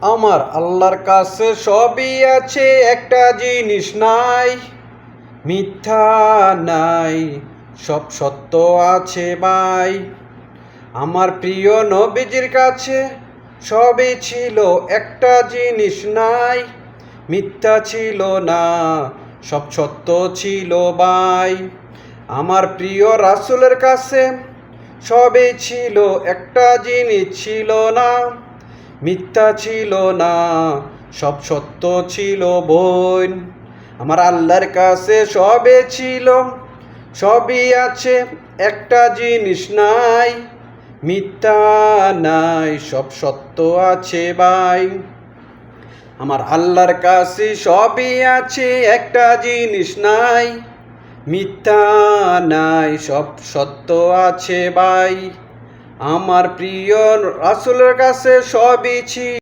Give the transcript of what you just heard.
আমার আল্লাহর কাছে সবই আছে, একটা জিনিস নাই, মিথ্যা নাই, সব সত্য আছে ভাই। আমার প্রিয় নবীজির কাছে সবই ছিল, একটা জিনিস নাই, মিথ্যা ছিল না, সব সত্য ছিল ভাই। আমার প্রিয় রাসূলের কাছে সবই ছিল, একটা জিনিস ছিল না, মিথ্যা ছিল না, সব সত্য ছিল বোন। আমার আল্লাহর কাছে সবই ছিল, সবই আছে, একটা জিনিস নাই, মিথ্যা নাই, সব সত্য আছে ভাই। আমার আল্লাহর কাছে সবই আছে, একটা জিনিস নাই, মিথ্যা নাই, সব সত্য আছে ভাই। আমার প্রিয় রাসূলের কাছে সবই ছিল।